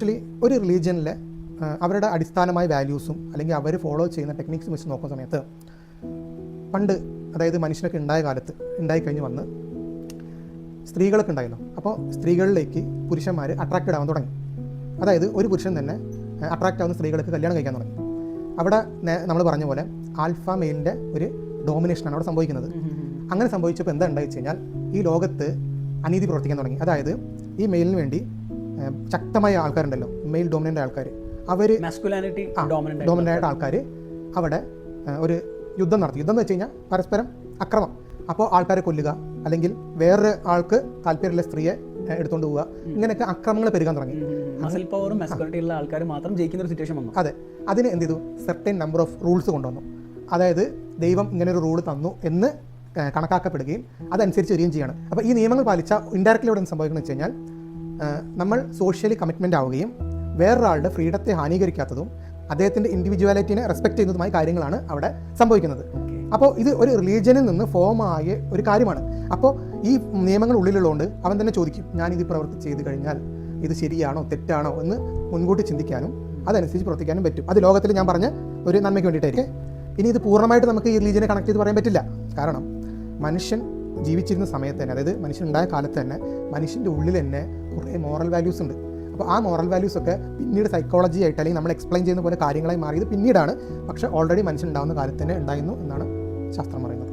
Actually ഒരു റിലീജിയനിലെ അവരുടെ അടിസ്ഥാനമായ വാല്യൂസും അല്ലെങ്കിൽ അവർ ഫോളോ ചെയ്യുന്ന ടെക്നിക്സും വെച്ച് നോക്കുന്ന സമയത്ത് പണ്ട് അതായത് മനുഷ്യനൊക്കെ ഉണ്ടായ കാലത്ത് ഉണ്ടായിക്കഴിഞ്ഞ് വന്ന് സ്ത്രീകളൊക്കെ ഉണ്ടായല്ലോ. അപ്പോൾ സ്ത്രീകളിലേക്ക് പുരുഷന്മാർ അട്രാക്റ്റഡ് ആവാൻ തുടങ്ങി. അതായത് ഒരു പുരുഷൻ തന്നെ അട്രാക്റ്റ് ആവുന്ന സ്ത്രീകൾക്ക് കല്യാണം കഴിക്കാൻ തുടങ്ങി. അവിടെ നമ്മൾ പറഞ്ഞ പോലെ ആൽഫ മെയിലിൻ്റെ ഒരു ഡോമിനേഷനാണ് അവിടെ സംഭവിക്കുന്നത്. അങ്ങനെ സംഭവിച്ചപ്പോൾ എന്താ ഉണ്ടായി വെച്ച് കഴിഞ്ഞാൽ ഈ ലോകത്ത് അനീതി പ്രവർത്തിക്കാൻ തുടങ്ങി. അതായത് ഈ മെയിലിന് വേണ്ടി ശക്തമായ ആൾക്കാരുണ്ടല്ലോ, മെയിൽ ഡോമിനൻ്റ് ആൾക്കാർ, അവർ ഡോമിനൻ്റ് ആയിട്ട് ആൾക്കാർ അവിടെ ഒരു യുദ്ധം നടത്തി. യുദ്ധം എന്ന് വെച്ച് കഴിഞ്ഞാൽ പരസ്പരം അക്രമം. അപ്പോൾ ആൾക്കാരെ കൊല്ലുക, അല്ലെങ്കിൽ വേറൊരു ആൾക്ക് താല്പര്യമുള്ള സ്ത്രീയെ എടുത്തുകൊണ്ട് പോവുക, ഇങ്ങനെയൊക്കെ അക്രമങ്ങൾ പെരുകാൻ തുടങ്ങി. ആൾക്കാർ മാത്രം ജയിക്കുന്ന ഒരു സിറ്റുവേഷൻ വന്നു. അതെ, അതിന് എന്ത് ചെയ്തു, സെർട്ടൻ നമ്പർ ഓഫ് റൂൾസ് കൊണ്ടുവന്നു. അതായത് ദൈവം ഇങ്ങനെ ഒരു റൂൾ തന്നു എന്ന് കണക്കാക്കപ്പെടുകയും അതനുസരിച്ച് വരികയും ചെയ്യാണ്. അപ്പോൾ ഈ നിയമങ്ങൾ പാലിച്ച ഇൻഡയറക്റ്റ്ലി ഇവിടെ സംഭവിക്കുന്നത് വെച്ച് കഴിഞ്ഞാൽ നമ്മൾ സോഷ്യലി കമ്മിറ്റ്മെൻ്റ് ആവുകയും വേറൊരാളുടെ ഫ്രീഡത്തെ ഹാനികരിക്കാത്തതും അദ്ദേഹത്തിൻ്റെ ഇൻഡിവിജ്വാലിറ്റിനെ റെസ്പെക്ട് ചെയ്യുന്നതുമായ കാര്യങ്ങളാണ് അവിടെ സംഭവിക്കുന്നത്. അപ്പോൾ ഇത് ഒരു റിലീജിയനിൽ നിന്ന് ഫോം ആയ ഒരു കാര്യമാണ്. അപ്പോൾ ഈ നിയമങ്ങൾ ഉള്ളിലുള്ളതുകൊണ്ട് അവൻ തന്നെ ചോദിക്കും, ഞാനിത് പ്രവൃത്തി ചെയ്ത് കഴിഞ്ഞാൽ ഇത് ശരിയാണോ തെറ്റാണോ എന്ന് മുൻകൂട്ടി ചിന്തിക്കാനും അതനുസരിച്ച് പ്രവർത്തിക്കാനും പറ്റും. അത് ലോകത്തിൽ ഞാൻ പറഞ്ഞ ഒരു നന്മയ്ക്ക് വേണ്ടിയിട്ടായിരിക്കും. ഇനി ഇത് പൂർണ്ണമായിട്ട് നമുക്ക് ഈ റിലീജിയനെ കണക്ട് ചെയ്ത് പറയാൻ പറ്റില്ല. കാരണം മനുഷ്യൻ ജീവിച്ചിരുന്ന സമയത്ത് തന്നെ, അതായത് മനുഷ്യനുണ്ടായ കാലത്ത് തന്നെ മനുഷ്യൻ്റെ ഉള്ളിൽ തന്നെ കുറേ മോറൽ വാല്യൂസ് ഉണ്ട്. അപ്പോൾ ആ മോറൽ വാല്യൂസൊക്കെ പിന്നീട് സൈക്കോളജി ആയിട്ട് അല്ലെങ്കിൽ നമ്മൾ എക്സ്പ്ലെയിൻ ചെയ്യുന്ന പോലെ കാര്യങ്ങളായി മാറിയത് പിന്നീടാണ്. പക്ഷേ ഓൾറെഡി മനുഷ്യൻ ഉണ്ടാകുന്ന കാലത്ത് തന്നെ ഉണ്ടായിരുന്നു എന്നാണ് ശാസ്ത്രം പറയുന്നത്.